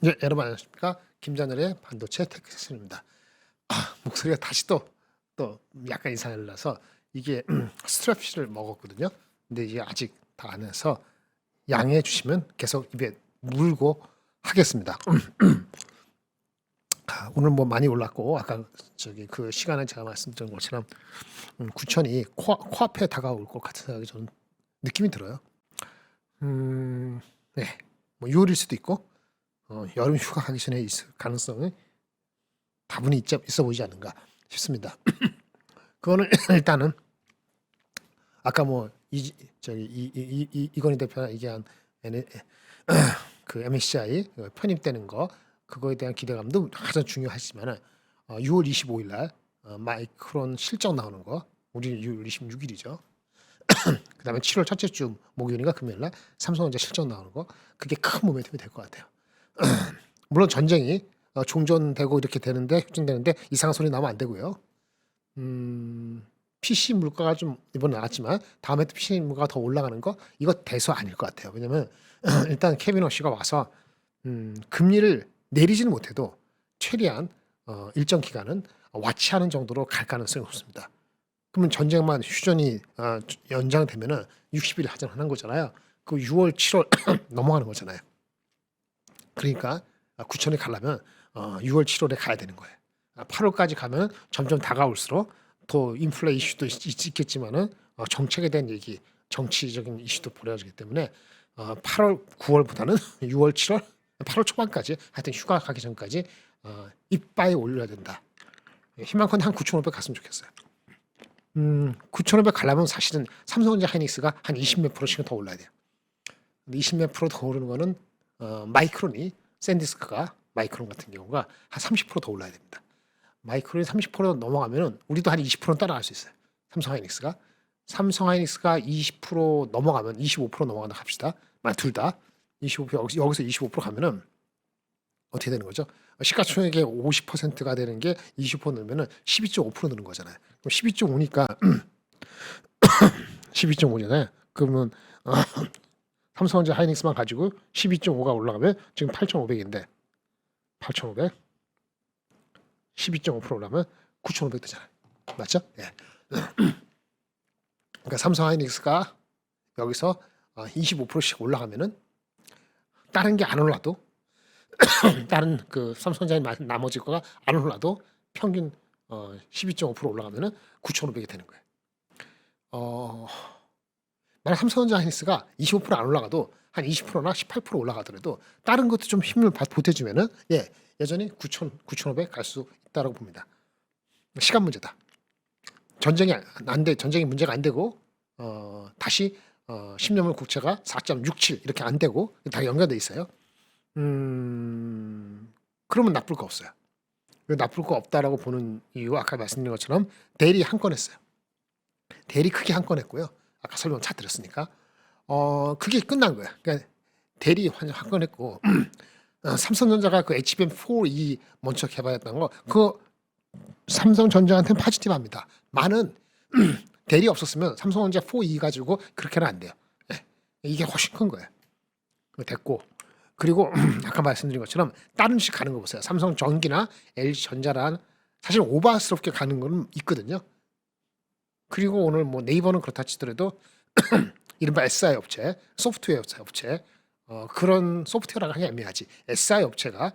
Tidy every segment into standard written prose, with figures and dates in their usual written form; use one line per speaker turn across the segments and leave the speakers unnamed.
예, 여러분 안녕하십니까? 김전열의 반도체 테크 세션입니다. 목소리가 다시 또 약간 이상이 나서 이게 스트랩시를 먹었거든요. 근데 이게 아직 다 안 해서 양해해 주시면 계속 입에 물고 하겠습니다. 오늘 뭐 많이 올랐고 아까 저기 그 시간에 제가 말씀드린 것처럼 9천이 코앞에 다가올 것 같은 생각이 저는 느낌이 들어요. 네, 뭐 6월일 수도 있고 여름 휴가 가기 전에 있을 가능성이 다분히 있어 보이지 않는가 싶습니다. 그거는 일단은 아까 뭐 이건희 대표가 얘기한 그 MSCI 편입되는 거 그거에 대한 기대감도 가장 중요하지만은 6월 25일 날 마이크론 실적 나오는 거 우리 6월 26일이죠. 그다음에 7월 첫째 주 목요일인가 금요일 날 삼성전자 실적 나오는 거 그게 큰 모멘텀이 될 것 같아요. 물론 전쟁이 종전되고 이렇게 되는데 확진되는데 이상한 소리 나면 안 되고요. PC 물가가 좀 이번에 나왔지만 다음에 또 PC 물가가 더 올라가는 거 이거 대수 아닐 것 같아요. 왜냐면 일단 케빈 워시가 와서 금리를 내리지는 못해도 최대한 일정 기간은 와치하는 정도로 갈 가능성이 높습니다. 그러면 전쟁만 휴전이 연장되면은 60일 하전하는 거잖아요. 그 6월, 7월 넘어가는 거잖아요. 그러니까 9천에 가려면 6월, 7월에 가야 되는 거예요. 8월까지 가면 점점 다가올수록 더 인플레 이슈도 있겠지만은 정책에 대한 얘기, 정치적인 이슈도 벌어지기 때문에 8월, 9월보다는 6월, 7월, 8월 초반까지 하여튼 휴가 가기 전까지 이빠이 올려야 된다. 희망컨대 한 9,500 갔으면 좋겠어요. 9,500 가려면 사실은 삼성전자 하이닉스가 한 20몇 프로씩은 더 올라야 돼요. 20몇 프로 더 오르는 거는 마이크론이 샌디스크가 마이크론 같은 경우가 한 30%더 올라야 됩니다. 마이크론이 30% 넘어가면은 우리도 한 20% 따라갈 수 있어요. 삼성 하이닉스가 20% 넘어가면 25% 넘어간다 합시다. 만약 둘 다 25% 여기서 25% 가면은 어떻게 되는 거죠? 시가총액의 50%가 되는 게 20% 늘면은 12.5% 느는 거잖아요. 그럼 12.5니까 12.5잖아요. 그러면 삼성전자 하이닉스만 가지고 12.5가 올라가면 지금 8,500인데 8,500 12.5% 올라가면 9,500 되잖아요. 맞죠? 예. 그러니까 삼성 하이닉스가 여기서 25%씩 올라가면은 다른 게 안 올라도 다른 그 삼성전자 나머지 거가 안 올라도 평균 12.5% 올라가면은 9,500이 되는 거예요. 만약 삼성전자 하이닉스가 25%안 올라가도 한 20%나 18% 올라가더라도 다른 것도 좀 힘을 보태주면은 여전히 9,500 갈 수 있다라고 봅니다. 시간 문제다. 전쟁이 문제가 안 되고 다시 10년물 국채가 4.67 이렇게 안 되고 다 연결돼 있어요. 그러면 나쁠 거 없어요. 나쁠 거 없다라고 보는 이유 아까 말씀드린 것처럼 대리 한 건 했어요. 대리 크게 한 건 했고요. 아까 설명 잘 들었으니까 그게 끝난 거야. 그러니까 대리 한 건 했고 삼성전자가 그 HBM4E 먼저 개발했던 거 그거 삼성전자한테는 파지티브합니다. 많은 대리 없었으면 삼성전자 4E 가지고 그렇게는 안 돼요. 이게 훨씬 큰 거예요. 됐고 그리고 아까 말씀드린 것처럼 다른 식 가는 거 보세요. 삼성전기나 LG전자란 사실 오버스럽게 가는 거는 있거든요. 그리고 오늘 뭐 네이버는 그렇다 치더라도 이른바 SI 업체, 소프트웨어 업체 그런 소프트웨어라고 하기 애매하지. SI 업체가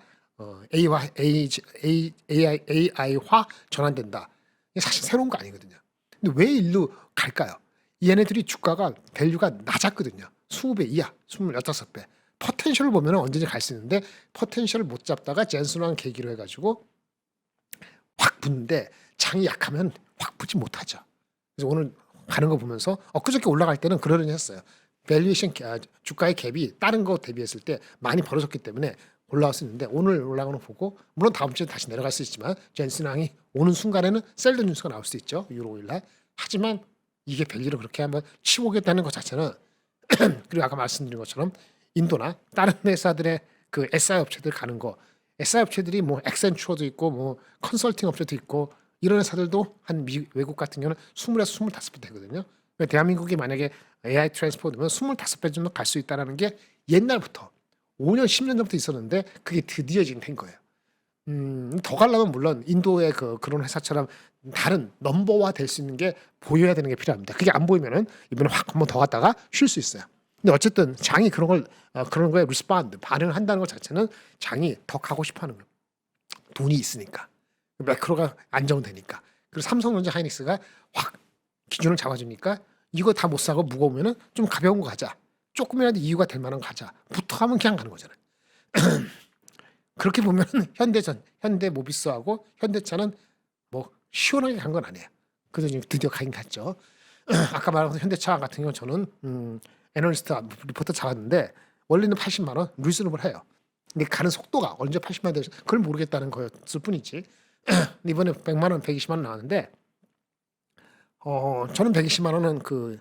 AI화 전환된다. 이게 사실 새로운 거 아니거든요. 근데 왜 일로 갈까요? 얘네들이 주가가 밸류가 낮았거든요. 20배 이하, 26배. 포텐셜을 보면 언제든지 갈 수 있는데 포텐셜을 못 잡다가 젠슨왕 계기로 해가지고 확 붙는데 장이 약하면 확 붙지 못하죠. 그래서 오늘 가는 거 보면서 그저께 올라갈 때는 그러려니 했어요. 밸류에이션 주가의 갭이 다른 거 대비했을 때 많이 벌어졌기 때문에 올라갈 수 있는데 오늘 올라가는 거 보고 물론 다음 주에 다시 내려갈 수 있지만 젠슨왕이 오는 순간에는 셀드 뉴스가 나올 수 있죠. 유로 5일날. 하지만 이게 밸류를 그렇게 한번 치우겠다는 것 자체는 그리고 아까 말씀드린 것처럼 인도나 다른 회사들의 그 SI 업체들 가는 거 SI 업체들이 뭐 엑센추어도 있고 뭐 컨설팅 업체도 있고 이런 회사들도 한 외국 같은 경우는 20에서 25배 되거든요. 그러니까 대한민국이 만약에 AI 트랜스포트면 25배 정도 갈 수 있다는 게 옛날부터 5년, 10년 전부터 있었는데 그게 드디어 지금 된 거예요. 더 가려면 물론 인도의 그런 회사처럼 다른 넘버화 될 수 있는 게 보여야 되는 게 필요합니다. 그게 안 보이면은 이번에 확 한번 더 갔다가 쉴 수 있어요. 근데 어쨌든 장이 그런 거에 리스폰드 반응을 한다는 것 자체는 장이 더 가고 싶어하는 거예요. 돈이 있으니까 매크로가 안정되니까. 그리고 삼성전자 하이닉스가 확 기준을 잡아주니까 이거 다 못 사고 무거우면은 좀 가벼운 거 가자. 조금이라도 이유가 될 만한 거 가자. 부터 하면 그냥 가는 거잖아요. 그렇게 보면 현대모비스하고 현대차는 뭐 시원하게 간 건 아니에요. 그래서 지금 드디어 가긴 갔죠. 아까 말한 현대차 같은 경우 저는 애널리스트 리포터 잡았는데 원래는 80만 원 리즈너블 해요. 근데 가는 속도가 언제 80만 원 되지 그걸 모르겠다는 거였을 뿐이지. 이번에 100만 원, 120만 원 나왔는데 저는 120만 원은 그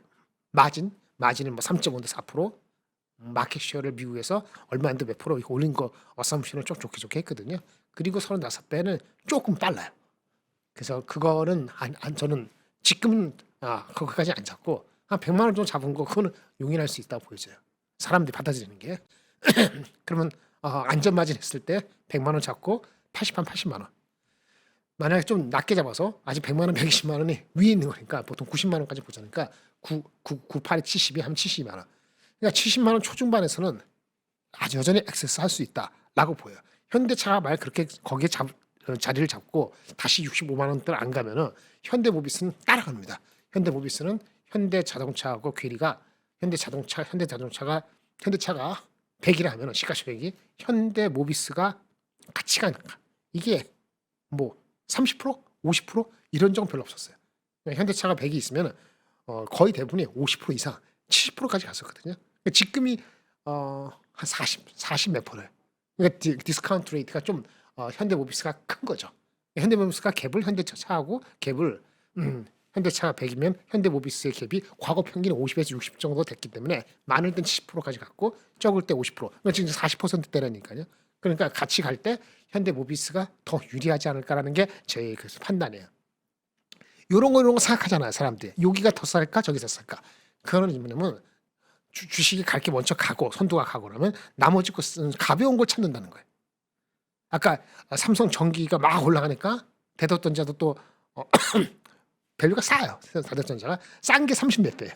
마진은 뭐 3.5대 4%, 마켓 쉐어를 미국에서 얼마 안 돼 몇 프로 이거 올린 거 어썸션을 좀 좋게 했거든요. 그리고 35배는 조금 빨라요. 그래서 그거는 저는 지금은 거기까지 안 잡고 한 100만 원 정도 잡은 거 그거는 용인할 수 있다고 보여져요. 사람들이 받아들이는 게. 그러면 안전 마진 했을 때 100만 원 잡고 80만 원. 만약에 좀 낮게 잡아서 아직 100만 원, 120만 원이 위에 있는 거니까 보통 90만 원까지 보자니까 98에 70이 하면 72만 원. 그러니까 70만 원 초중반에서는 아주 여전히 액세스 할 수 있다라고 보여요. 현대차가 만약 그렇게 거기에 자리를 잡고 다시 65만 원대를 안 가면은 현대모비스는 따라갑니다. 현대모비스는 현대자동차하고 괴리가 현대차가 100이라 하면은 시가총액이 현대모비스가 같이 가는 거. 이게 뭐 30%, 50% 이런 적은 별로 없었어요. 현대차가 100이 있으면 거의 대부분이 50% 이상, 70%까지 갔었거든요. 그러니까 지금이 한 40 몇 프로예요. 그러니까 디스카운트 레이트가 좀 현대모비스가 큰 거죠. 현대모비스가 갭을 현대차하고 갭을 현대차가 100이면 현대모비스의 갭이 과거 평균 50에서 60 정도 됐기 때문에 많을 땐 70%까지 갔고 적을 때 50%. 그러니까 지금 40%대라니까요. 그러니까 같이 갈 때 현대모비스가 더 유리하지 않을까라는 게 제 판단이에요. 이런 거 생각하잖아요, 사람들이. 여기가 더 쌀까, 저기 더 쌀까. 그거는 뭐냐면 주식이 갈 게 먼저 가고 선두가 가고 그러면 나머지 것은 가벼운 걸 찾는다는 거예요. 아까 삼성 전기가 막 올라가니까 대덕전자도 또 밸류가 싸요. 대덕전자가 싼 게 30몇 배예요.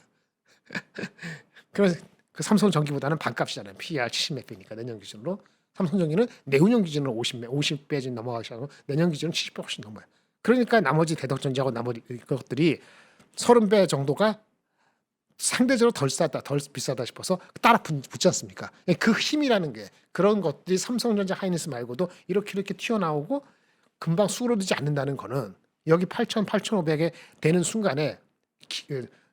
그래서 그 삼성 전기보다는 반값이잖아요. PER 70몇 배니까 내년 기준으로. 삼성전기는 내후년 기준으로 50배 좀 넘어가기 시작하고 내년 기준으로 70배 훨씬 넘어요. 그러니까 나머지 대덕전자하고 나머지 것들이 30배 정도가 상대적으로 덜 비싸다 싶어서 따라 붙지 않습니까? 그 힘이라는 게 그런 것들이 삼성전자 하이닉스 말고도 이렇게 튀어나오고 금방 수그러들지 않는다는 거는 여기 8,500에 되는 순간에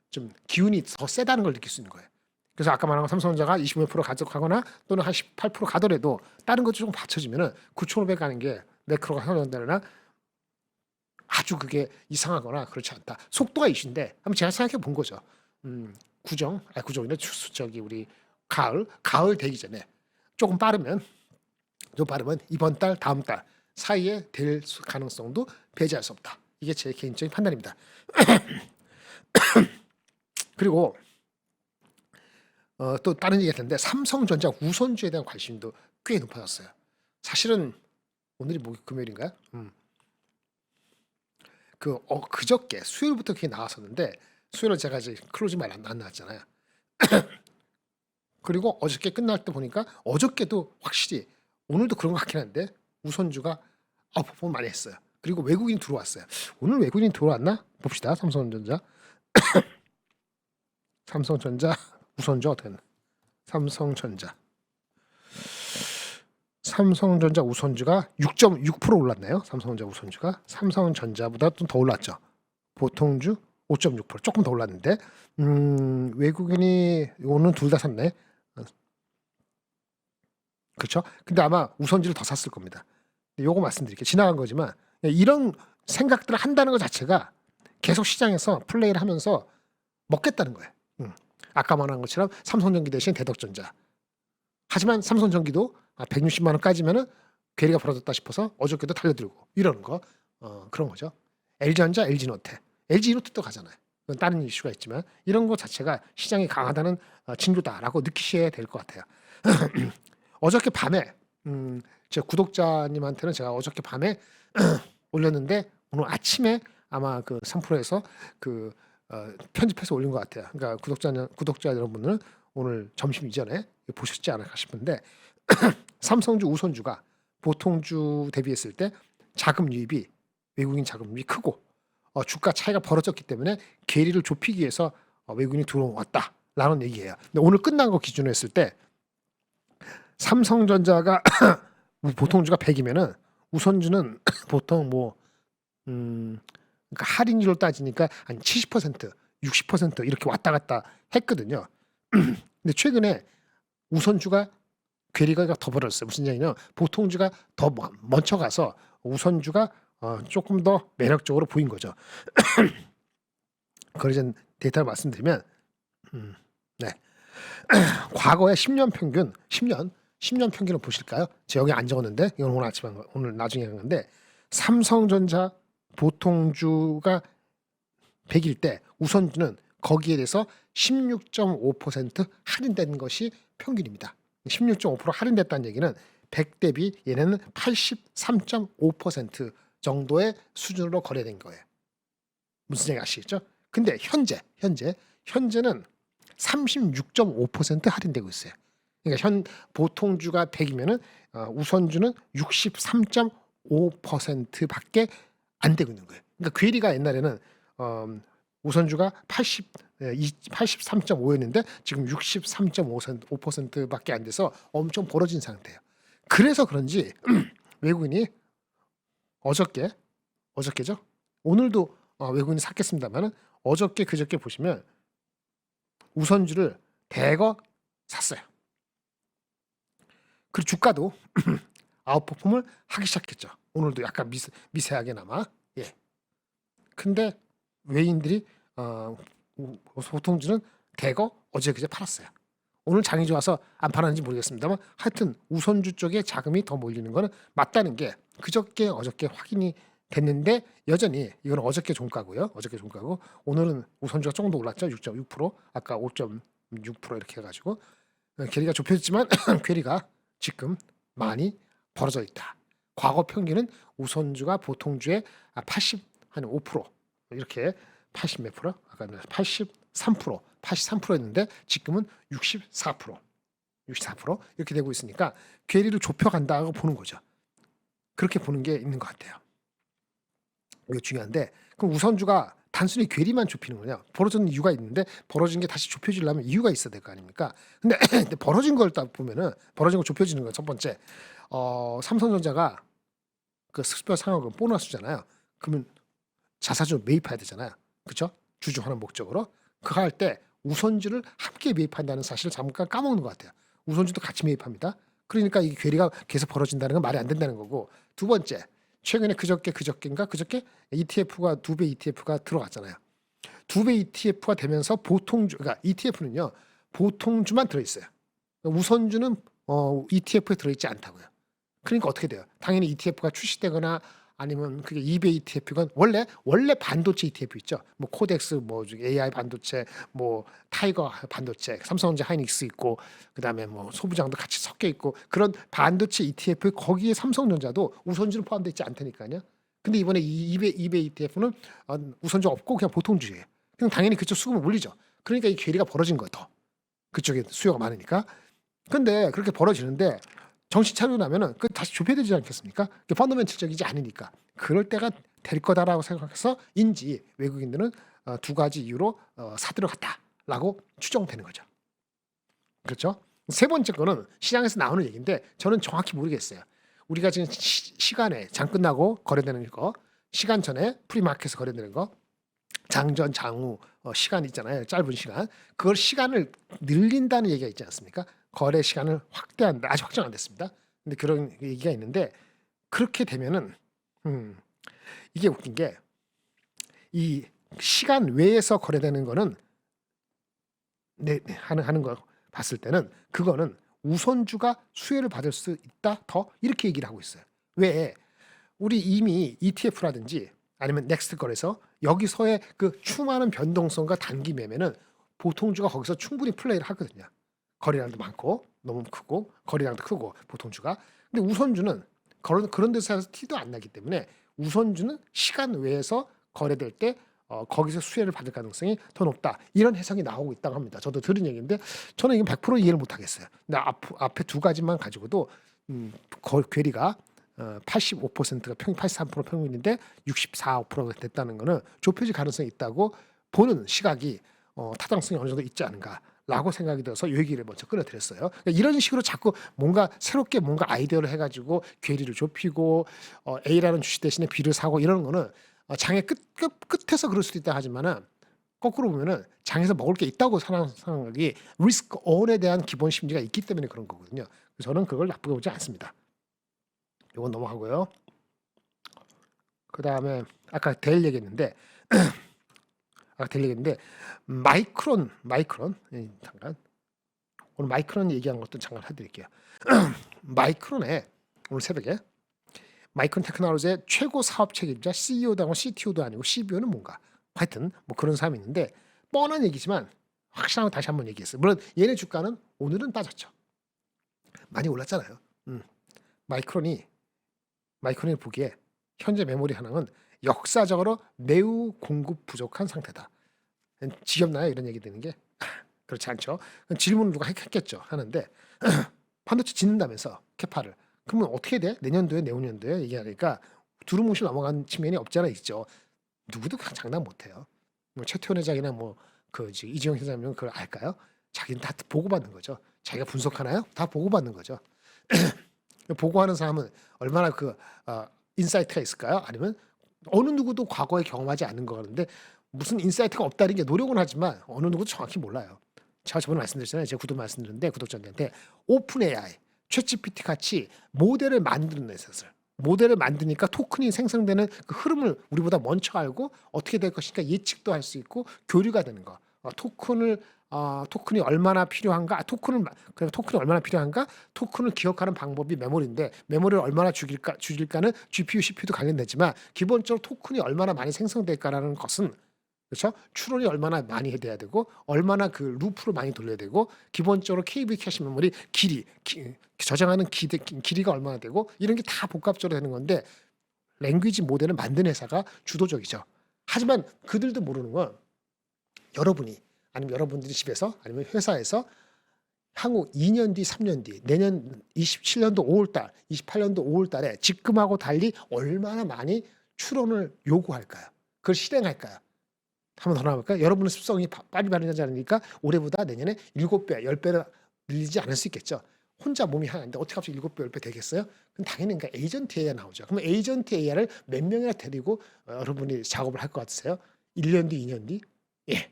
좀 기운이 더 세다는 걸 느낄 수 있는 거예요. 그래서 아까 말한 삼성전자가 25% 가져가거나 또는 한 18% 가더라도 다른 것도 좀 받쳐지면은 9,500 가는 게 매크로가 현황되나 아주 그게 이상하거나 그렇지 않다. 속도가 이슈인데 한번 제가 생각해 본 거죠. 구정이나 저기 우리 가을 되기 전에 조금 빠르면 이번 달 다음 달 사이에 될 가능성도 배제할 수 없다. 이게 제 개인적인 판단입니다. 그리고 또 다른 얘기가 있는데 삼성전자 우선주에 대한 관심도 꽤 높아졌어요. 사실은 오늘이 금요일인가요? 그저께 수요일부터 그게 나왔었는데 수요일에 제가 이제 클로징 말 안 나왔잖아요. 그리고 어저께 끝날 때 보니까 어저께도 확실히 오늘도 그런 것 같긴 한데 우선주가 아웃퍼폼 많이 했어요. 그리고 외국인이 들어왔어요. 오늘 외국인이 들어왔나? 봅시다. 삼성전자 우선주 어떻게 했나? 삼성전자 우선주가 6.6% 올랐네요. 삼성전자 우선주가 삼성전자보다 좀 더 올랐죠. 보통주 5.6% 조금 더 올랐는데 외국인이 오늘 둘 다 샀네. 그렇죠? 근데 아마 우선주를 더 샀을 겁니다. 요거 말씀드릴게요. 지나간 거지만 이런 생각들을 한다는 것 자체가 계속 시장에서 플레이를 하면서 먹겠다는 거예요. 아까 말한 것처럼 삼성전기 대신 대덕전자. 하지만 삼성전기도 160만 원까지면은 괴리가 벌어졌다 싶어서 어저께도 달려들고 이러는 거 그런 거죠. LG전자, LG노트도 가잖아요. 그건 다른 이슈가 있지만 이런 거 자체가 시장이 강하다는 징조다라고 느끼셔야 될 것 같아요. 어저께 밤에 제 구독자님한테는 제가 어저께 밤에 올렸는데 오늘 아침에 아마 그 3프로에서 그 편집해서 올린 것 같아요. 그러니까 구독자 여러분들은 오늘 점심 이전에 보셨지 않을까 싶은데 삼성주 우선주가 보통주 대비했을 때 자금 유입이 외국인 자금 유입이 크고 주가 차이가 벌어졌기 때문에 괴리를 좁히기 위해서 외국인이 들어왔다라는 얘기예요. 근데 오늘 끝난 거 기준으로 했을 때 삼성전자가 보통주가 100이면은 우선주는 보통 뭐 그러니까 할인율로 따지니까 한 70%, 60% 이렇게 왔다 갔다 했거든요. 근데 최근에 우선주가 괴리가 더 벌어졌어요. 무슨 얘기냐면 보통주가 더 먼저 가서 우선주가 조금 더 매력적으로 보인 거죠. 그걸 이제 데이터를 말씀드리면 네. 과거의 10년 평균, 10년 평균을 보실까요? 제가 여기 안 적었는데 이건 오늘 아침에 오늘 나중에 한 건데 삼성전자 보통주가 100일 때 우선주는 거기에 대해서 16.5% 할인된 것이 평균입니다. 16.5% 할인됐다는 얘기는 100 대비 얘네는 83.5% 정도의 수준으로 거래된 거예요. 무슨 얘기 아시겠죠? 근데 현재는 36.5% 할인되고 있어요. 그러니까 보통주가 100이면은 우선주는 63.5%밖에 안 되고 있는 거예요. 그러니까 괴리가 옛날에는 우선주가 83.5였는데 지금 63.5%밖에 안 돼서 엄청 벌어진 상태예요. 그래서 그런지 외국인이 어저께죠? 오늘도 외국인이 샀겠습니다만은 어저께 그저께 보시면 우선주를 대거 샀어요. 그리고 주가도 아웃퍼폼을 하기 시작했죠. 오늘도 약간 미세하게나마. 예. 근데 외인들이 보통주는 대거 어제 그제 팔았어요. 오늘 장이 좋아서 안 팔았는지 모르겠습니다만 하여튼 우선주 쪽에 자금이 더 몰리는 거는 맞다는 게 그저께 어저께 확인이 됐는데 여전히 이건 어저께 종가고요. 어저께 종가고 오늘은 우선주가 조금 더 올랐죠. 6.6%, 아까 5.6% 이렇게 해가지고 괴리가 좁혀졌지만 괴리가 지금 많이 벌어져 있다. 과거 평균은 우선주가 보통주의 85% 이렇게 80 몇 프로? 아까 83%, 83%였는데 지금은 64% 이렇게 되고 있으니까 괴리를 좁혀간다고 보는 거죠. 그렇게 보는 게 있는 것 같아요. 이거 중요한데 그럼 우선주가 단순히 괴리만 좁히는 거냐? 벌어진 이유가 있는데 벌어진 게 다시 좁혀지려면 이유가 있어야 될 거 아닙니까? 근데 벌어진 걸 딱 보면은 벌어진 거 좁혀지는 거 첫 번째 삼성전자가 그 특별 상여금 보너스잖아요. 그러면 자사주 매입해야 되잖아요. 그렇죠? 주주하는 목적으로 그거 할 때 우선주를 함께 매입한다는 사실을 잠깐 까먹는 것 같아요. 우선주도 같이 매입합니다. 그러니까 이 괴리가 계속 벌어진다는 건 말이 안 된다는 거고 두 번째 최근에 그저께 ETF가 2배 ETF가 들어갔잖아요. 2배 ETF가 되면서 보통주 그러니까 ETF는요 보통주만 들어있어요. 우선주는 ETF에 들어있지 않다고요. 그러니까 어떻게 돼요? 당연히 ETF가 출시되거나 아니면 그게 2배 ETF건 원래 반도체 ETF 있죠. 뭐 코덱스, 뭐 AI 반도체, 뭐 타이거 반도체, 삼성전자 하이닉스 있고 그다음에 뭐 소부장도 같이 섞여 있고 그런 반도체 ETF 거기에 삼성전자도 우선주는 포함되어 있지 않다니까요. 근데 이번에 2배 ETF는 우선주 없고 그냥 보통주예요. 그럼 당연히 그쪽 수급을 올리죠. 그러니까 이 괴리가 벌어진 거예요. 더 그쪽에 수요가 많으니까. 근데 그렇게 벌어지는데 정신 차리고 나면은 그 다시 좁혀야 되지 않겠습니까? 그게 펀더멘털적이지 않으니까 그럴 때가 될 거다라고 생각해서인지 외국인들은 두 가지 이유로 사들어갔다라고 추정되는 거죠. 그렇죠? 세 번째 거는 시장에서 나오는 얘기인데 저는 정확히 모르겠어요. 우리가 지금 시간에 장 끝나고 거래되는 거, 시간 전에 프리마켓에서 거래되는 거, 장전, 장후 시간 있잖아요. 짧은 시간. 그걸 시간을 늘린다는 얘기가 있지 않습니까? 거래 시간을 확대한다. 아직 확정 안 됐습니다. 근데 그런 얘기가 있는데 그렇게 되면은 이게 웃긴 게 이 시간 외에서 거래되는 거는 하는 거 봤을 때는 그거는 우선주가 수혜를 받을 수 있다. 더 이렇게 얘기를 하고 있어요. 왜? 우리 이미 ETF라든지 아니면 넥스트 거래소 여기서의 그 수많은 변동성과 단기 매매는 보통주가 거기서 충분히 플레이를 하거든요. 거래량도 많고 너무 크고 거래량도 크고 보통주가. 근데 우선주는 그런 데서 티도 안 나기 때문에 우선주는 시간 외에서 거래될 때 거기서 수혜를 받을 가능성이 더 높다. 이런 해석이 나오고 있다고 합니다. 저도 들은 얘기인데 저는 이건 100% 이해를 못 하겠어요. 근데 앞에 두 가지만 가지고도 괴리가 85%가 83% 평균인데 64, 5%가 됐다는 거는 좁혀질 가능성이 있다고 보는 시각이 타당성이 어느 정도 있지 않은가라고 생각이 들어서 이 얘기를 먼저 끌어드렸어요. 그러니까 이런 식으로 자꾸 뭔가 새롭게 뭔가 아이디어를 해가지고 괴리를 좁히고 A라는 주식 대신에 B를 사고 이런 거는 장의 끝에서 그럴 수도 있다 하지만은 거꾸로 보면은 장에서 먹을 게 있다고 생각이 리스크 온에 대한 기본 심리가 있기 때문에 그런 거거든요. 그래서 저는 그걸 나쁘게 보지 않습니다. 이건 넘어가고요. 그 다음에 아까 델 얘기했는데 마이크론 잠깐 오늘 마이크론 얘기한 것도 잠깐 해드릴게요. 마이크론에 오늘 새벽에 마이크론 테크놀로지의 최고 사업 책임자 CEO도 아니고 CTO도 아니고 CBO는 뭔가 하여튼 뭐 그런 사람이 있는데 뻔한 얘기지만 확실한 거 다시 한번 얘기했어요. 물론 얘네 주가는 오늘은 빠졌죠. 많이 올랐잖아요. 마이크론이 보기에 현재 메모리 하나는 역사적으로 매우 공급 부족한 상태다. 지겹나요? 이런 얘기 되는 게? 그렇지 않죠. 질문을 누가 했겠죠. 하는데 반도체 짓는다면서 캐파를. 그러면 어떻게 돼? 내년도에 내후년도에 얘기하니까 두루뭉실 넘어간 측면이 없지 않아 있죠. 누구도 장담 못해요. 뭐 최태원 회장이나 이재용 회장이면 그걸 알까요? 자기는 다 보고받는 거죠. 자기가 분석하나요? 다 보고받는 거죠. 보고하는 사람은 얼마나 인사이트가 있을까요? 아니면 어느 누구도 과거에 경험하지 않는 거 같은데 무슨 인사이트가 없다는 게 노력은 하지만 어느 누구도 정확히 몰라요. 제가 저번에 말씀드렸잖아요. 제가 말씀드렸는데 구독자들한테 오픈 AI, 챗GPT 같이 모델을 만드는 회사들. 모델을 만드니까 토큰이 생성되는 그 흐름을 우리보다 먼저 알고 어떻게 될 것인가 예측도 할 수 있고 교류가 되는 거. 토큰이 얼마나 필요한가? 토큰이 얼마나 필요한가? 토큰을 기억하는 방법이 메모리인데 메모리를 얼마나 줄일까는 GPU, CPU도 관련되지만 기본적으로 토큰이 얼마나 많이 생성될까라는 것은 그렇죠? 추론이 얼마나 많이 돼야 되고 얼마나 그 루프를 많이 돌려야 되고 기본적으로 KB 캐시 메모리 저장하는 길이가 얼마나 되고 이런 게 다 복합적으로 되는 건데 랭귀지 모델을 만든 회사가 주도적이죠. 하지만 그들도 모르는 건 여러분이 아니면 여러분들이 집에서 아니면 회사에서 향후 2년 뒤, 3년 뒤, 내년 27년도 5월달, 28년도 5월달에 지금하고 달리 얼마나 많이 추론을 요구할까요? 그걸 실행할까요? 한번 더 나와볼까요? 여러분의 습성이 빨리 발현하지 않으니까 올해보다 내년에 7배, 10배를 늘리지 않을 수 있겠죠. 혼자 몸이 하나인데 어떻게 갑자기 7배, 10배 되겠어요? 그럼 당연히 그러니까 에이전트 AI 나오죠. 그럼 에이전트 AI를 몇 명이나 데리고 여러분이 작업을 할 것 같으세요? 1년 뒤, 2년 뒤? 예.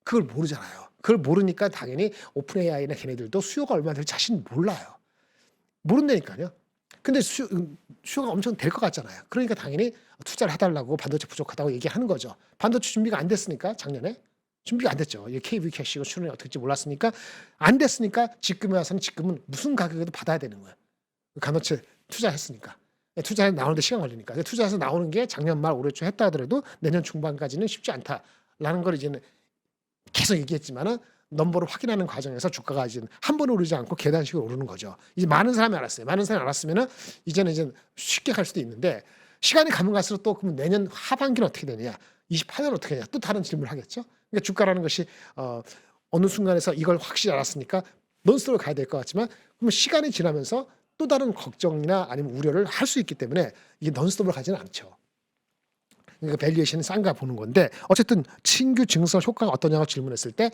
그걸 모르잖아요. 그걸 모르니까 당연히 오픈 AI나 걔네들도 수요가 얼마나 될 자신 몰라요. 모른다니까요. 근데 수요가 엄청 될 것 같잖아요. 그러니까 당연히 투자를 해달라고 반도체 부족하다고 얘기하는 거죠. 반도체 준비가 안 됐으니까 작년에 준비가 안 됐죠. KB 캐시가 출원이 어떻게 될지 몰랐으니까 안 됐으니까 지금에 와서는 지금은 무슨 가격에도 받아야 되는 거예요. 반도체 투자했으니까. 투자해 나오는데 시간 걸리니까. 투자해서 나오는 게 작년 말 올해 초 했다 하더라도 내년 중반까지는 쉽지 않다라는 걸 이제는 계속 얘기했지만은 넘버를 확인하는 과정에서 주가가 이제 한 번에 오르지 않고 계단식으로 오르는 거죠. 이제 많은 사람이 알았어요. 많은 사람이 알았으면은 이제는 쉽게 갈 수도 있는데 시간이 가면 갈수록 또 그럼 내년 하반기는 어떻게 되느냐, 28년 어떻게 되냐, 또 다른 질문을 하겠죠. 그러니까 주가라는 것이 어느 순간에서 이걸 확실히 알았으니까 논스톱으로 가야 될 것 같지만 그러면 시간이 지나면서 또 다른 걱정이나 아니면 우려를 할 수 있기 때문에 이게 논스톱으로 가지는 않죠. 그러니까 밸류에이션은 싼가 보는 건데 어쨌든 신규 증설 효과가 어떠냐고 질문했을 때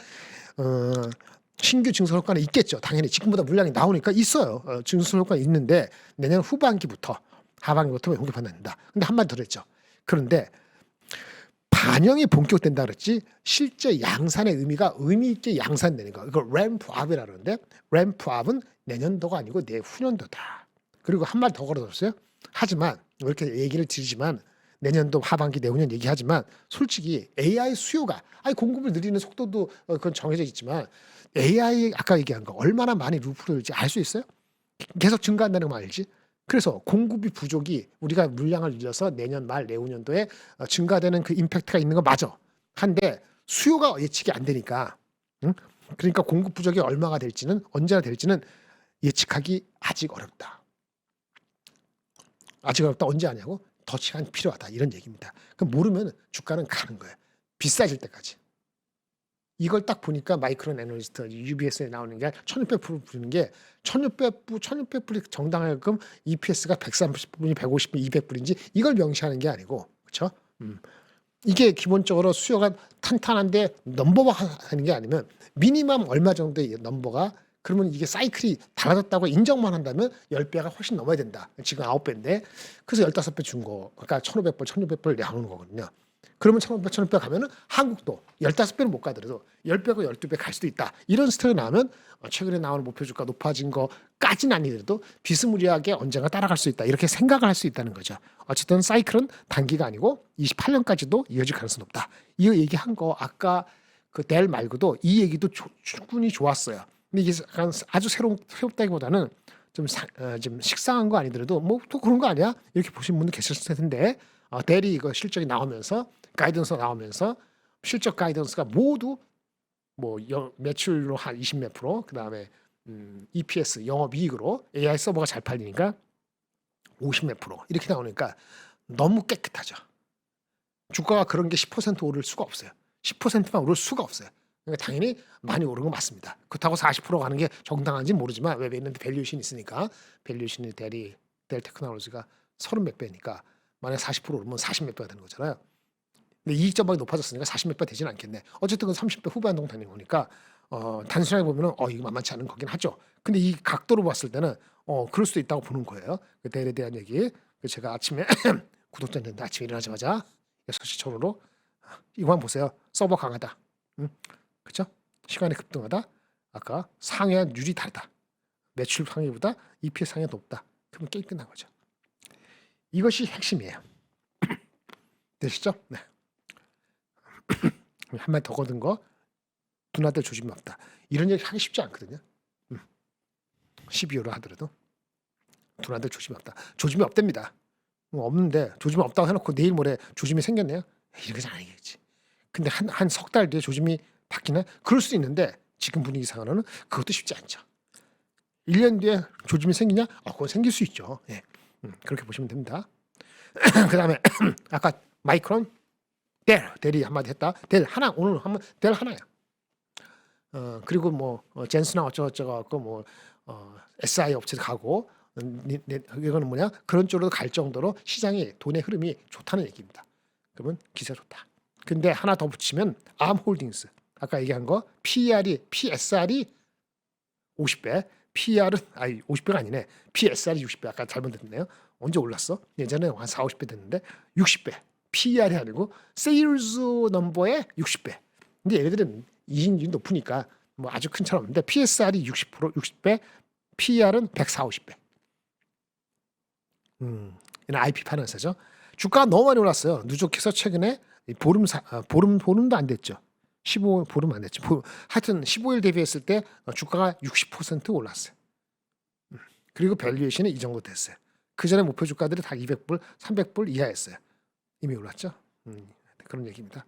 신규 증설 효과는 있겠죠. 당연히 지금보다 물량이 나오니까 있어요. 증설 효과는 있는데 내년 후반기부터 하반기부터 공급한다. 근데 한마디 더 했죠. 그런데 반영이 본격된다 그랬지 실제 양산의 의미가 의미 있게 양산되는 거. 이걸 램프업이라 그러는데 램프업은 내년도가 아니고 내후년도다. 그리고 한마디 더 걸어뒀어요. 하지만 이렇게 얘기를 드리지만 내년도 하반기 내후년 얘기하지만 솔직히 AI 수요가 공급을 늘리는 속도도 그건 정해져 있지만 AI 아까 얘기한 거 얼마나 많이 루프를 일지 알 수 있어요? 계속 증가한다는 거 알지? 그래서 공급이 부족이 우리가 물량을 늘려서 내년 말 내후년도에 증가되는 그 임팩트가 있는 거 맞아. 한데 수요가 예측이 안 되니까 그러니까 공급 부족이 얼마가 될지는 언제나 될지는 예측하기 아직 어렵다. 아직 어렵다. 언제 하냐고? 더 시간이 필요하다. 이런 얘기입니다. 그럼 모르면 주가는 가는 거예요. 비싸질 때까지. 이걸 딱 보니까 마이크론 애널리스트 UBS에 나오는 게 1600불 부르는 게 1600불이 정당하게끔 EPS가 130불이 150불 200불인지 이걸 명시하는 게 아니고 그렇죠? 이게 기본적으로 수요가 탄탄한데 넘버가 하는 게 아니면 미니멈 얼마 정도의 넘버가 그러면 이게 사이클이 달라졌다고 인정만 한다면 10배가 훨씬 넘어야 된다. 지금 9배인데 그래서 15배 준 거. 그러니까 1,500불, 1,600불 나오는 거거든요. 그러면 1,500, 1,600 가면은 한국도 15배는 못 가더라도 10배가 12배 갈 수도 있다. 이런 스토리 나오면 최근에 나오는 목표 주가 높아진 거까지는 아니더라도 비스무리하게 언젠가 따라갈 수 있다. 이렇게 생각을 할 수 있다는 거죠. 어쨌든 사이클은 단기가 아니고 28년까지도 이어질 가능성이 높다. 이 얘기한 거 아까 그 델 말고도 이 얘기도 충분히 좋았어요. 근데 이게 아주 새롭다기보다는 좀 식상한 거 아니더라도 뭐 또 그런 거 아니야? 이렇게 보신 분도 계셨을 텐데 델이 이거 실적이 나오면서 가이던스가 나오면서 실적 가이던스가 모두 뭐 매출로 한 20몇 프로 그다음에 EPS 영업이익으로 AI 서버가 잘 팔리니까 50몇 프로 이렇게 나오니까 너무 깨끗하죠. 주가가 그런 게 10% 오를 수가 없어요. 10%만 오를 수가 없어요. 그러니까 당연히 많이 오른 건 맞습니다. 그렇다고 40% 가는 게 정당한지 모르지만 왜 있는데 밸류에이션이 있으니까 밸류에이션이 델 테크놀로지가 30몇 배니까 만약 40% 오르면 40몇 배가 되는 거잖아요. 근데 이익 전망이 높아졌으니까 40몇 배 되지는 않겠네. 어쨌든 그 30배 후반 정도 되는 거니까 단순하게 보면은 이거 만만치 않은 거긴 하죠. 근데 이 각도로 봤을 때는 그럴 수도 있다고 보는 거예요. 그 델에 대한 얘기. 제가 아침에 구독자님들 아침에 일어나자마자 6시 전후로 이거 한번 보세요. 서버 강하다. 그렇죠? 시간이 급등하다. 아까 상회율이 다르다. 매출 상회보다 EPS 상회가 높다. 그러면 게임 끝난 거죠. 이것이 핵심이에요. 되시죠? 네. 한마디 더 거둔 거 누나들 조짐이 없다. 이런 얘기 하기 쉽지 않거든요. 12호로 하더라도 누나들 조짐이 없다. 조짐이 없답니다. 없는데 조짐이 없다고 해놓고 내일 모레 조짐이 생겼네요. 이렇게 잘 아니겠지. 근데 한 석 달 뒤에 조짐이 바뀌나? 그럴 수 있는데 지금 분위기상으로는 그것도 쉽지 않죠. 1년 뒤에 조짐이 생기냐? 그건 생길 수 있죠. 예. 그렇게 보시면 됩니다. 그 다음에 아까 마이크론 델이 한마디 했다. 델 하나 오늘 한번 델 하나야. 그리고 뭐 젠스나 어쩌고저쩌고 뭐 SI 업체 가고 이거는 뭐냐 그런 쪽으로 갈 정도로 시장이 돈의 흐름이 좋다는 얘기입니다. 그러면 기세 좋다. 근데 하나 더 붙이면 암홀딩스 아까 얘기한 거 PSR이 50배, PR은 50배가 아니네. PSR이 60배. 아까 잘못 듣네요. 언제 올랐어? 예전에 한 4, 50배 됐는데 60배. PR이 아니고 세일즈 넘버의 60배. 근데 얘네들은 이익률이 높으니까 뭐 아주 큰 차이 없는데 PSR이 60%, 60배, PR은 140, 50배. 이는 IP 파는 회사죠. 주가가 너무 많이 올랐어요. 누적해서 최근에 보름도 안 됐죠. 15일 보름 안 됐죠. 하여튼 15일 대비했을 때 주가가 60% 올랐어요. 그리고 밸류에이션이 이 정도 됐어요. 그 전에 목표 주가들이 다 200불, 300불 이하였어요. 이미 올랐죠. 그런 얘기입니다.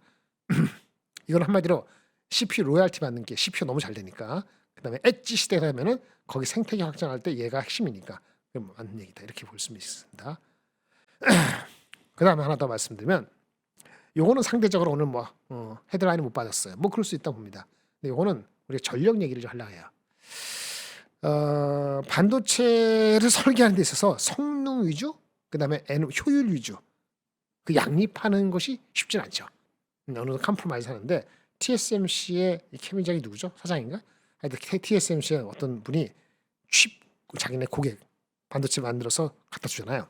이건 한마디로 CPU 로열티 받는 게 CPU 너무 잘 되니까 그다음에 엣지 시대가 되면은 거기 생태계 확장할 때 얘가 핵심이니까 맞는 얘기다 이렇게 볼 수 있습니다. 그다음에 하나 더 말씀드리면 요거는 상대적으로 오늘 뭐 헤드라인이 못 받았어요. 뭐 그럴 수 있다 봅니다. 근데 요거는 우리가 전력 얘기를 좀 하려고 해요. 반도체를 설계하는 데 있어서 성능 위주, 그다음에 효율 위주, 그 양립하는 것이 쉽진 않죠. 어느 정도 컴프로마이즈 하는데 TSMC의 케빈장이 누구죠? 사장인가? 하여튼 TSMC의 어떤 분이 자기네 고객 반도체 만들어서 갖다 주잖아요.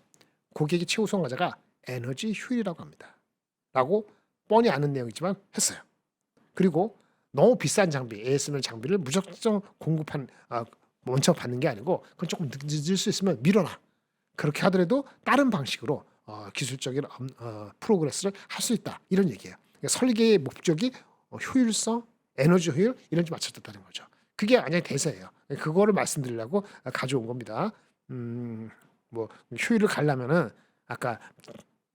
고객의 최우선 과제가 에너지 효율이라고 합니다. 라고 뻔히 아는 내용이지만 했어요. 그리고 너무 비싼 장비, ASML 장비를 무작정 먼저 받는 게 아니고 그건 조금 늦을 수 있으면 미뤄놔. 그렇게 하더라도 다른 방식으로 기술적인 프로그레스를 할 수 있다. 이런 얘기예요. 그러니까 설계의 목적이 효율성, 에너지 효율 이런 데 맞춰졌다는 거죠. 그게 완전히 대세예요. 그거를 말씀드리려고 가져온 겁니다. 뭐 효율을 가려면은 아까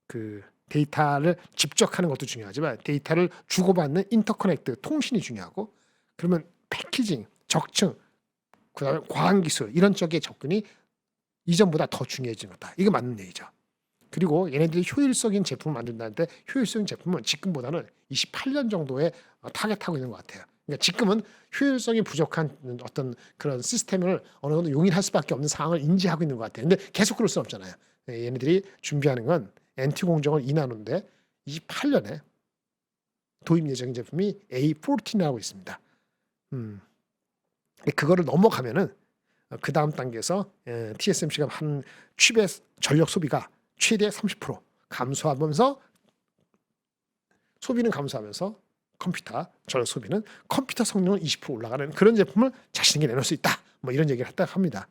그 데이터를 집적하는 것도 중요하지만 데이터를 주고받는 인터커넥트 통신이 중요하고 그러면 패키징, 적층, 그다음에 과학기술 이런 쪽의 접근이 이전보다 더 중요해진 거다. 이게 맞는 얘기죠. 그리고 얘네들이 효율적인 제품을 만든다는데 효율적인 제품은 지금보다는 28년 정도에 타겟하고 있는 것 같아요. 그러니까 지금은 효율성이 부족한 어떤 그런 시스템을 어느 정도 용인할 수밖에 없는 상황을 인지하고 있는 것 같아요. 근데 계속 그럴 수는 없잖아요. 얘네들이 준비하는 건 NT 공정을 2나노인데 28년에 도입 예정인 제품이 A14라고 있습니다. 그거를 넘어가면은 그 다음 단계에서 TSMC가 한 칩의 전력 소비가 최대 30% 감소하면서 소비는 감소하면서 전력 소비는 컴퓨터 성능은 20% 올라가는 그런 제품을 자신에게 내놓을 수 있다. 뭐 이런 얘기를 했다 합니다.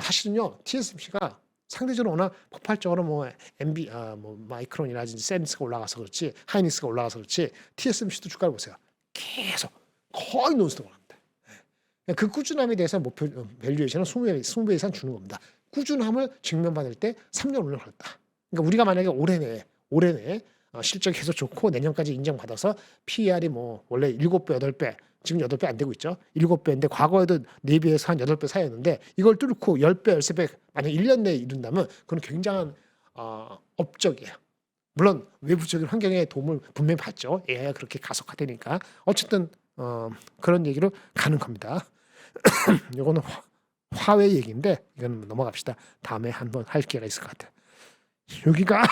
사실은요 TSMC가 상대적으로 워낙 폭발적으로 뭐 마이크론이라든지 센스가 올라가서 그렇지 하이닉스가 올라가서 그렇지 TSMC도 주가를 보세요. 계속 거의 논스톱으로 합니다. 그 꾸준함에 대해서 목표 밸류에이션은 20배 이상 주는 겁니다. 꾸준함을 증명받을 때 3년 운영을 했다. 그러니까 우리가 만약에 올해 내에 실적이 계속 좋고 내년까지 인정받아서 PER이 뭐 원래 7배, 8배, 지금 8배 안 되고 있죠. 7배인데 과거에도 4배에서 한 8배 사이였는데 이걸 뚫고 10배, 13배 만약 1년 내에 이룬다면 그건 굉장한 업적이에요. 물론 외부적인 환경의 도움을 분명히 받죠. AI가 그렇게 가속화되니까. 어쨌든 그런 얘기로 가는 겁니다. 이거는 화웨 얘기인데 이거는 넘어갑시다. 다음에 한번 할 기회가 있을 것 같아요. 여기가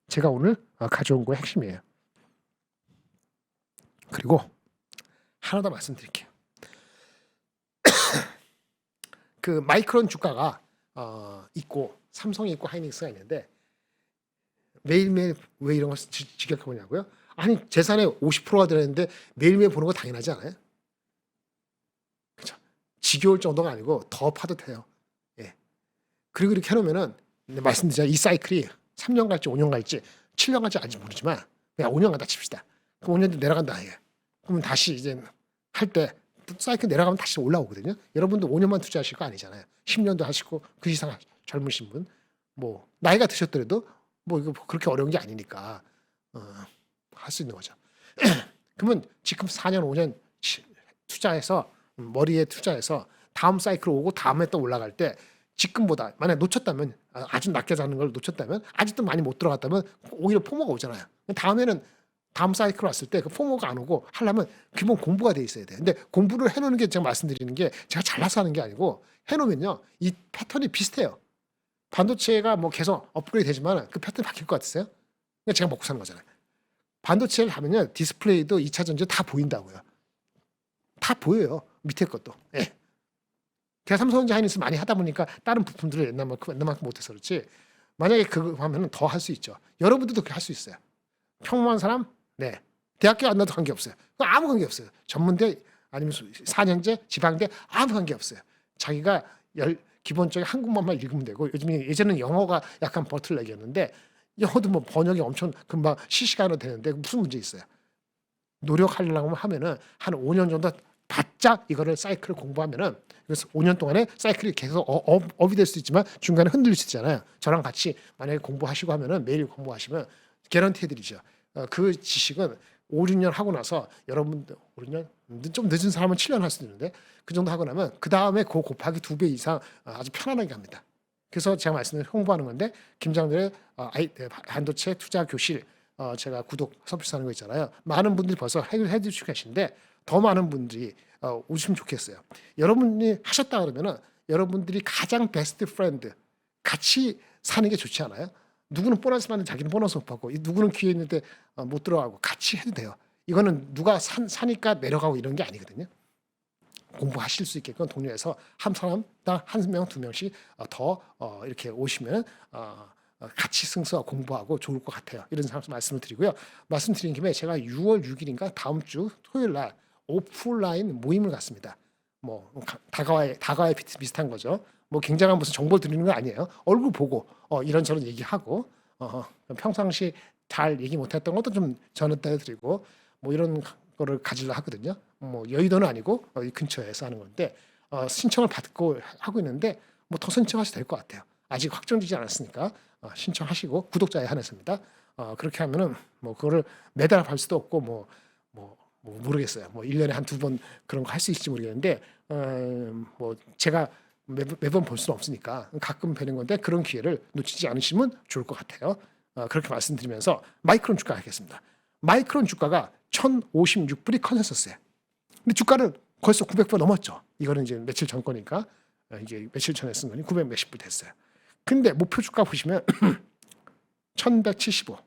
제가 오늘 가져온 거의 핵심이에요. 그리고 하나 더 말씀드릴게요. 그 마이크론 주가가 있고 삼성이 있고 하이닉스가 있는데 매일매일 왜 이런 걸 직역해보냐고요? 아니 재산의 50%가 들어있는데 매일매일 보는 거 당연하지 않아요? 그렇죠? 지겨울 정도가 아니고 더 파도 돼요. 예. 그리고 이렇게 해놓으면은 말씀드리자 이 사이클이 3년 갈지 5년 갈지 7년 갈지 아직 모르지만 그냥 5년 간다 칩시다. 그럼 5년 뒤 내려간다. 예. 그러면 다시 이제 할 때 사이클 내려가면 다시 올라오거든요. 여러분도 5년만 투자하실 거 아니잖아요. 10년도 하시고 그 이상 젊으신 분, 뭐 나이가 드셨더라도 뭐 이거 그렇게 어려운 게 아니니까 할 수 있는 거죠. 그러면 지금 4년 5년 투자해서 머리에 투자해서 다음 사이클 오고 다음에 또 올라갈 때 지금보다 만약 놓쳤다면 아주 낮게 자는 걸 놓쳤다면 아직도 많이 못 들어갔다면 오히려 포모가 오잖아요. 다음에는 다음 사이클 왔을 때 그 포모가 안 오고 하려면 기본 공부가 돼 있어야 돼. 근데 공부를 해놓는 게 제가 말씀드리는 게 제가 잘나서 하는 게 아니고 해놓으면요 이 패턴이 비슷해요. 반도체가 뭐 계속 업그레이드 되지만 그 패턴이 바뀔 것 같으세요? 그러니까 제가 먹고 사는 거잖아요. 반도체를 하면요 디스플레이도 2차 전지 다 보인다고요. 다 보여요. 밑에 것도. 예. 제가 삼성전자 하이닉스 많이 하다 보니까 다른 부품들을 옛날만큼 못해서 그렇지 만약에 그거 하면 더 할 수 있죠. 여러분들도 그렇게 할 수 있어요. 평범한 사람? 네. 대학교 안 나도 관계없어요. 아무 관계없어요. 전문대 아니면 4년제 지방대 아무 관계없어요. 자기가 기본적인 한국말만 읽으면 되고 예전에는 영어가 약간 버틀렉이었는데 영어도 뭐 번역이 엄청 금방 실시간으로 되는데 무슨 문제 있어요. 노력하려고 하면은 한 5년 정도 바짝 이거를 사이클을 공부하면은 그래서 5년 동안에 사이클이 계속 업이 될 수 있지만 중간에 흔들릴 수 있잖아요. 저랑 같이 만약에 공부하시고 하면은 매일 공부하시면 개런티 해드리죠. 그 지식은 5, 6년 하고 나서 여러분들 5, 6년 좀 늦은 사람은 7년 할 수도 있는데 그 정도 하고 나면 그 다음에 그 곱하기 2배 이상 아주 편안하게 합니다. 그래서 제가 홍보하는 건데 김장렬의 반도체 투자 교실 제가 구독 서비스 하는 거 있잖아요. 많은 분들이 벌써 해주시고 계신데 더 많은 분들이 오시면 좋겠어요. 여러분이 하셨다 그러면은 여러분들이 가장 베스트 프렌드 같이 사는 게 좋지 않아요? 누구는 보너스 받는 자기는 보너스 못 받고 누구는 기회 있는데 못 들어가고 같이 해도 돼요. 이거는 누가 사니까 내려가고 이런 게 아니거든요. 공부하실 수 있게끔 동료에서 한 사람당 1명, 2명씩 더 이렇게 오시면 같이 승수하고 공부하고 좋을 것 같아요. 이런 말씀을 드리고요. 말씀드린 김에 제가 6월 6일인가 다음 주 토요일 날 오프라인 모임을 갖습니다. 뭐 다가와의 비슷한 거죠. 뭐 굉장한 무슨 정보를 드리는 거 아니에요. 얼굴 보고 이런저런 얘기하고 평상시 잘 얘기 못했던 것도 좀 전해드리고 뭐 이런 거를 가지려 하거든요. 뭐 여의도는 아니고 이 근처에서 하는 건데 신청을 받고 하고 있는데 뭐 더 신청하셔도 될 것 같아요. 아직 확정되지 않았으니까 신청하시고 구독자에 한해서입니다. 그렇게 하면은 뭐 그거를 매달 할 수도 없고 뭐 뭐 모르겠어요. 뭐 1년에 한 두 번 그런 거 할 수 있을지 모르겠는데 뭐 제가 매번 볼 수는 없으니까 가끔 뵈는 건데 그런 기회를 놓치지 않으시면 좋을 것 같아요. 그렇게 말씀드리면서 마이크론 주가 하겠습니다. 마이크론 주가가 1,056불이 컨센서스예요. 근데 주가는 벌써 900불 넘었죠. 이거는 이제 며칠 전 거니까 이게 며칠 전에 쓴 거니 900 몇십 불 됐어요. 근데 목표 주가 보시면 1,175.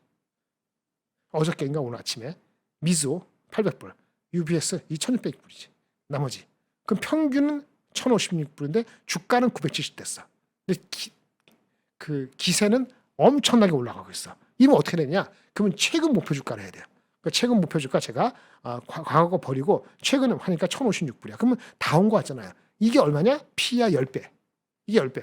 어저께인가 오늘 아침에 미즈호 800불, UBS 2,600불이지. 나머지. 그럼 평균은 1,056불인데 주가는 970 됐어. 근데 기세는 엄청나게 올라가고 있어. 이건 어떻게 되냐? 그러면 최근 목표 주가를 해야 돼요. 그러니까 최근 목표 주가 제가 과거 버리고 최근에 하니까 1,056불이야. 그러면 다 온 거 같잖아요. 이게 얼마냐? P야 10배. 이게 10배.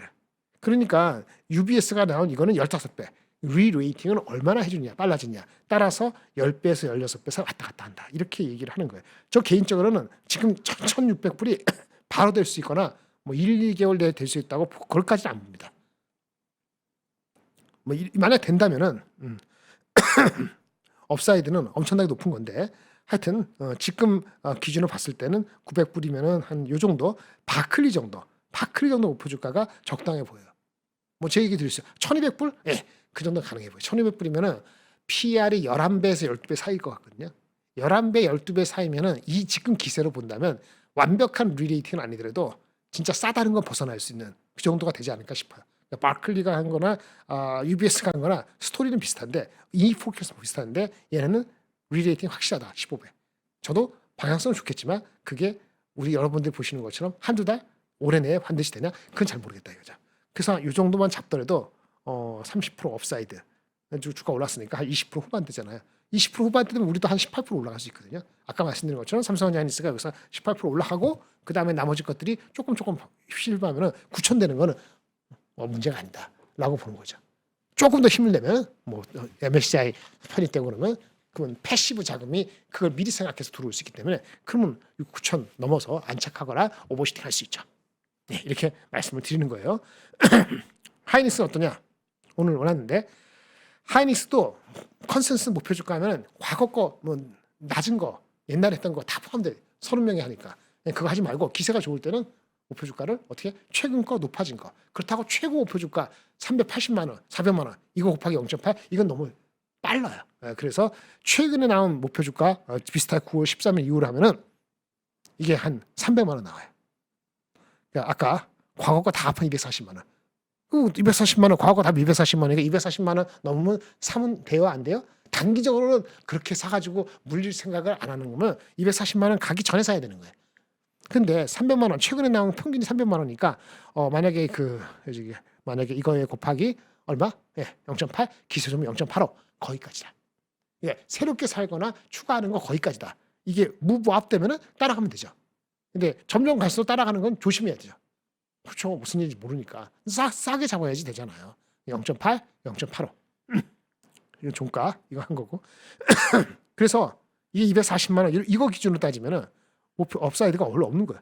그러니까 UBS가 나온 이거는 15배. 리레이팅은 얼마나 해주냐 빨라지냐 따라서 10배에서 16배에서 왔다 갔다 한다. 이렇게 얘기를 하는 거예요. 저 개인적으로는 지금 1,600불이 바로 될 수 있거나 뭐 1, 2개월 내에 될 수 있다고 그걸까지는 안 봅니다. 뭐 만약 된다면은 업사이드는 엄청나게 높은 건데 하여튼 지금 기준으로 봤을 때는 900불이면은 한 요 정도 바클리 정도 목표 주가가 적당해 보여요. 뭐 제 얘기 드렸어요. 1,200불? 예. 그 정도 가능해 보여요. 1,200불이면은 PR이 11배에서 12배 사이일 것 같거든요. 11배, 12배 사이면은 이 지금 기세로 본다면 완벽한 리레이팅은 아니더라도 진짜 싸다는 건 벗어날 수 있는 그 정도가 되지 않을까 싶어요. 그러니까 바클리가 한 거나 UBS가 한 거나 스토리는 비슷한데 이 포켓은 비슷한데 얘네는 리레이팅 확실하다. 15배. 저도 방향성은 좋겠지만 그게 우리 여러분들 보시는 것처럼 한두 달, 올해 내에 반드시 되냐? 그건 잘 모르겠다 이거죠. 그래서 이 정도만 잡더라도 30% 업사이드 주가 올랐으니까 한 20% 후반대잖아요. 20% 후반대면 우리도 한 18% 올라갈 수 있거든요. 아까 말씀드린 것처럼 삼성전자니스가 여기서 18% 올라가고 그 다음에 나머지 것들이 조금 실험하면은 9천 되는 거는 문제가 아니다라고 보는 거죠. 조금 더 힘을 내면 뭐 MSCI 편입되고 그러면 패시브 자금이 그걸 미리 생각해서 들어올 수 있기 때문에 그러면 9천 넘어서 안착하거나 오버슈팅 할 수 있죠. 네, 이렇게 말씀을 드리는 거예요. 하이닉스는 어떠냐? 오늘 원하는데 하이닉스도 컨센서스 목표 주가 하면 과거 거 뭐 낮은 거 옛날에 했던 거 다 포함돼 30명이 하니까 그거 하지 말고 기세가 좋을 때는 목표 주가를 어떻게 최근 거 높아진 거 그렇다고 최고 목표 주가 380만 원, 400만 원 이거 곱하기 0.8 이건 너무 빨라요. 그래서 최근에 나온 목표 주가 비슷하게 9월 13일 이후로 하면은 이게 한 300만 원 나와요. 그러니까 아까 과거 거 다 합한 240만 원. 240만 원 과거 다 240만 원이니까 240만 원 넘으면 사면 돼요 안 돼요? 단기적으로는 그렇게 사가지고 물릴 생각을 안 하는 거면 240만 원 가기 전에 사야 되는 거예요. 근데 300만 원 최근에 나온 평균이 300만 원이니까 만약에 만약에 이거에 곱하기 얼마? 예, 0.8 기세 좀 0.85 거기까지다. 예, 새롭게 살거나 추가하는 거 거기까지다. 이게 무브업 되면은 따라가면 되죠. 근데 점점 갈수록 따라가는 건 조심해야 되죠. 그렇죠. 무슨 일인지 모르니까 싸게 잡아야지 되잖아요. 0.8, 0.85. 이거 종가 이거 한 거고. 그래서 이 240만 원 이거 기준으로 따지면은 업사이드가 원래 없는 거예요.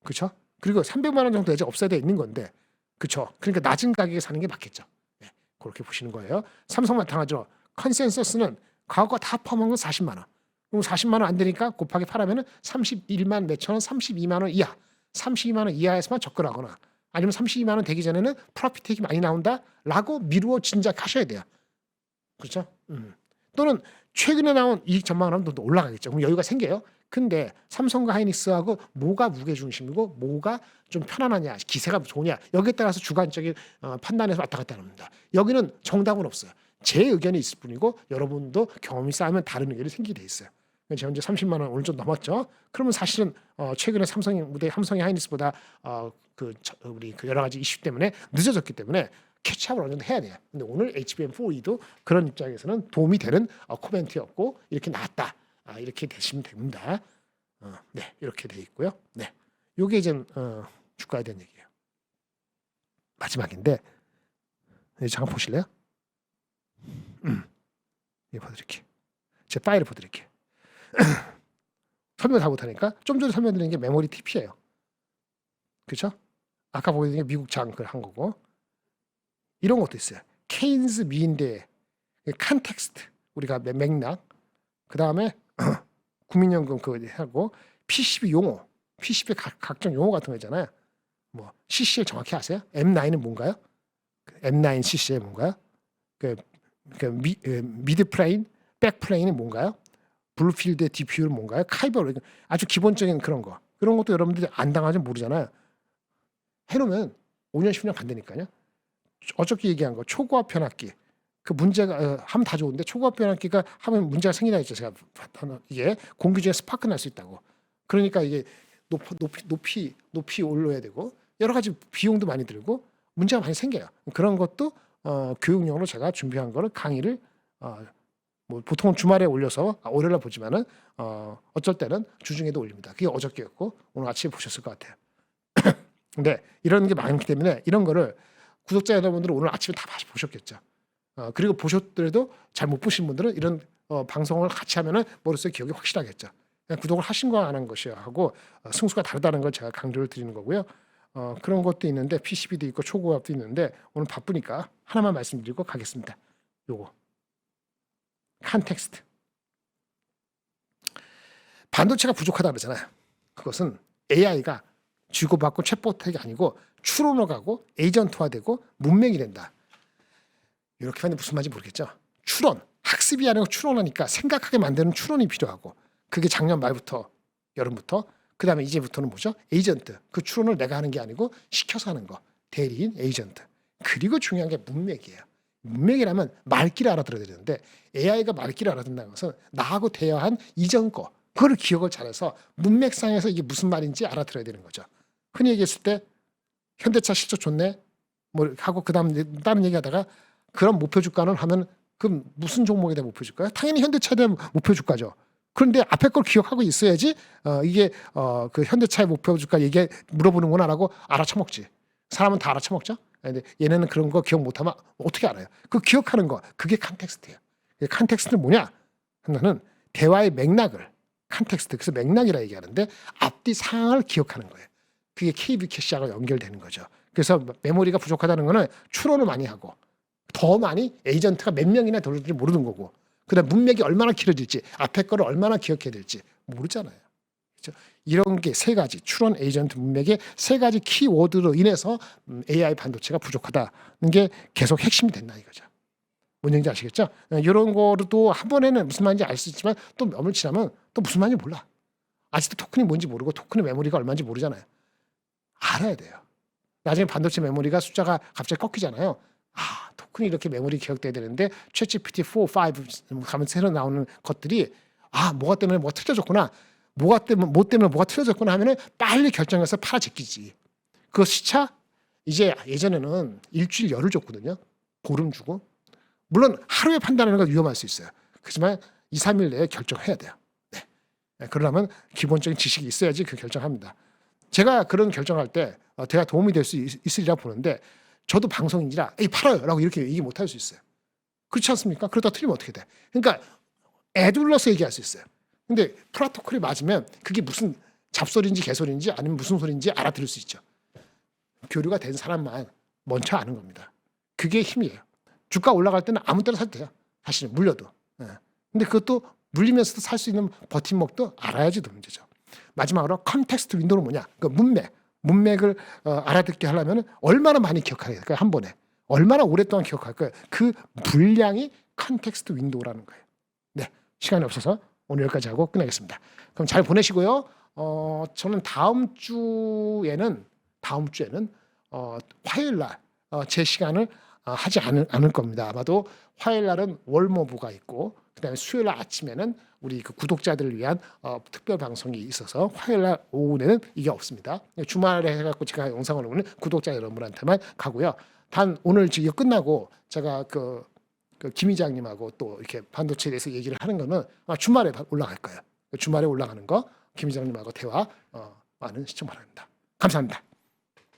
그렇죠? 그리고 300만 원 정도 이제 업사이드가 있는 건데, 그렇죠? 그러니까 낮은 가격에 사는 게 맞겠죠. 네, 그렇게 보시는 거예요. 삼성만 당하죠. 컨센서스는 과거 다 포함한 건 40만 원. 그럼 40만 원 안 되니까 곱하기 8하면은 31만 몇천 원, 32만 원 이하. 32만 원 이하에서만 접근하거나 아니면 32만 원 되기 전에는 프로피텍이 많이 나온다라고 미루어 진작하셔야 돼요. 그렇죠? 또는 최근에 나온 이익 전망은 또 올라가겠죠. 그럼 여유가 생겨요. 근데 삼성과 하이닉스하고 뭐가 무게 중심이고 뭐가 좀 편안하냐, 기세가 좋으냐 여기에 따라서 주관적인 판단에서 왔다 갔다 합니다. 여기는 정답은 없어요. 제 의견이 있을 뿐이고 여러분도 경험이 쌓이면 다른 의견이 생기게 돼 있어요. 제가 이제 30만 원 오늘 좀 넘었죠. 그러면 사실은 최근에 삼성의 하이닉스보다 우리 여러 가지 이슈 때문에 늦어졌기 때문에 캐치업을 어느 정도 해야 돼요. 근데 오늘 HBM4E도 그런 입장에서는 도움이 되는 코멘트였고 이렇게 나왔다. 이렇게 되시면 됩니다. 네, 이렇게 돼 있고요. 네, 요게 이제 주가에 대한 얘기예요. 마지막인데 잠깐 보실래요? 이거 보여드릴게요. 제 파일을 보여드릴게요. 설명 다 못하니까 좀 전에 설명드린 게 메모리 TP예요. 그렇죠? 아까 보여드린 게 미국 장을 한 거고 이런 것도 있어요. 케인즈 미인대 컨텍스트 우리가 맥락 그 다음에 국민연금 그거 하고 PCB 용어, PCB 각종 용어 같은 거 있잖아요. 뭐 CCL 정확히 아세요? M9은 뭔가요? M9 CCL 뭔가요? 미드 플레인, 백 플레인은 뭔가요? 블루필드의 DPU는 뭔가요? 카이버 아주 기본적인 그런 것도 여러분들이 안 당하면 모르잖아요. 해놓으면 5년 10년 간다니까요. 어저께 얘기한 거 초고압 변압기 그 문제가 하면 다 좋은데 초고압 변압기가 하면 문제가 생기나 있죠. 제가 이게 공기 중에 스파크 날 수 있다고. 그러니까 이게 높이 올려야 되고 여러 가지 비용도 많이 들고 문제가 많이 생겨요. 그런 것도 교육용으로 제가 준비한 거를 강의를 뭐 보통은 주말에 올려서 월요일날 보지만은 어쩔 때는 주중에도 올립니다. 그게 어저께였고 오늘 아침에 보셨을 것 같아요. 근데 이런 게 많기 때문에 이런 거를 구독자 여러분들은 오늘 아침에 다 보셨겠죠. 그리고 보셨더라도 잘 못 보신 분들은 이런 방송을 같이 하면은 머릿속에 기억이 확실하겠죠. 그냥 구독을 하신 거 안 한 것이야 하고 승수가 다르다는 걸 제가 강조를 드리는 거고요. 그런 것도 있는데 PCB도 있고 초고압도 있는데 오늘 바쁘니까 하나만 말씀드리고 가겠습니다. 요거 컨텍스트. 반도체가 부족하다 그러잖아요. 그것은 AI가 주고받고 챗봇이 아니고 추론어가고 에이전트화되고 문맥이 된다. 이렇게 하면 무슨 말인지 모르겠죠. 추론, 학습이 아니고 추론하니까 생각하게 만드는 추론이 필요하고 그게 작년 말부터 여름부터 그 다음에 이제부터는 뭐죠? 에이전트. 그 추론을 내가 하는 게 아니고 시켜서 하는 거. 대리인, 에이전트. 그리고 중요한 게 문맥이에요. 문맥이라면 말귀를 알아들어야 되는데 AI가 말귀를 알아듣는다는 것은 나하고 대화한 이전 거 그거를 기억을 잘해서 문맥상에서 이게 무슨 말인지 알아들어야 되는 거죠. 흔히 얘기했을 때 현대차 실적 좋네 뭐 하고 그다음 다른 얘기하다가 그럼 목표 주가는 하면 그럼 무슨 종목에 대한 목표 주가요? 당연히 현대차에 대한 목표 주가죠. 그런데 앞에 걸 기억하고 있어야지 이게 그 현대차의 목표 주가 얘기 물어보는구나라고 알아쳐먹지. 사람은 다 알아쳐먹죠. 근데 얘네는 그런 거 기억 못하면 어떻게 알아요? 그 기억하는 거 그게 컨텍스트예요. 컨텍스트는 뭐냐? 하나는 대화의 맥락을 컨텍스트 그래서 맥락이라 얘기하는데 앞뒤 상황을 기억하는 거예요. 그게 KB 캐시하고 연결되는 거죠. 그래서 메모리가 부족하다는 거는 추론을 많이 하고 더 많이 에이전트가 몇 명이나 돌릴지 모르는 거고 그다음 문맥이 얼마나 길어질지 앞에 거를 얼마나 기억해야 될지 모르잖아요. 그렇죠? 이런 게 세 가지 추론 에이전트 문맥의 세 가지 키워드로 인해서 AI 반도체가 부족하다는 게 계속 핵심이 된다 이거죠. 뭔 얘기인지 아시겠죠? 이런 거도 한 번에는 무슨 말인지 알 수 있지만 또 며칠 지나면 또 무슨 말인지 몰라. 아직도 토큰이 뭔지 모르고 토큰의 메모리가 얼마인지 모르잖아요. 알아야 돼요. 나중에 반도체 메모리가 숫자가 갑자기 꺾이잖아요. 토큰이 이렇게 메모리 기억돼야 되는데 챗GPT 4, 5 가면 새로 나오는 것들이 뭐가 때문에 뭐가 틀려졌구나. 뭐 때문에 뭐가 틀려졌구나 하면은 빨리 결정해서 팔아 제끼지. 그 시차 이제 예전에는 일주일 열흘 줬거든요. 보름 주고. 물론 하루에 판단하는 건 위험할 수 있어요. 그렇지만 2, 3일 내에 결정해야 돼요. 네. 그러려면 기본적인 지식이 있어야지 그 결정합니다. 제가 그런 결정할 때 제가 도움이 될 수 있으리라 보는데 저도 방송인지라 팔아요 라고 이렇게 얘기 못할 수 있어요. 그렇지 않습니까? 그러다 틀리면 어떻게 돼? 그러니까 애둘러서 얘기할 수 있어요. 근데 프로토콜이 맞으면 그게 무슨 잡소리인지 개소리인지 아니면 무슨 소리인지 알아들을 수 있죠. 교류가 된 사람만 먼저 아는 겁니다. 그게 힘이에요. 주가 올라갈 때는 아무 때나 사도 돼요. 사실은 물려도. 근데 그것도 물리면서도 살 수 있는 버팀목도 알아야지 문제죠. 마지막으로 컨텍스트 윈도우는 뭐냐? 그 문맥을 알아듣게 하려면 얼마나 많이 기억해야 될까요? 한 번에. 얼마나 오랫동안 기억할까요? 그 분량이 컨텍스트 윈도우라는 거예요. 네, 시간이 없어서 오늘 여기까지 하고 끝내겠습니다. 그럼 잘 보내시고요. 저는 다음 주에는 화요일 날 제 시간을 하지 않을 겁니다. 아마도 화요일 날은 월모부가 있고 그다음에 수요일 날 아침에는 우리 그 구독자들을 위한 특별 방송이 있어서 화요일 날 오후에는 이게 없습니다. 주말에 해갖고 제가 영상을 오는 구독자 여러분한테만 가고요. 단 오늘 이거 끝나고 제가 그 김 이장님하고 또 이렇게 반도체에 대해서 얘기를 하는 거는 주말에 올라갈 거예요. 주말에 올라가는 거 김 이장님하고 대화 많은 시청 바랍니다. 감사합니다.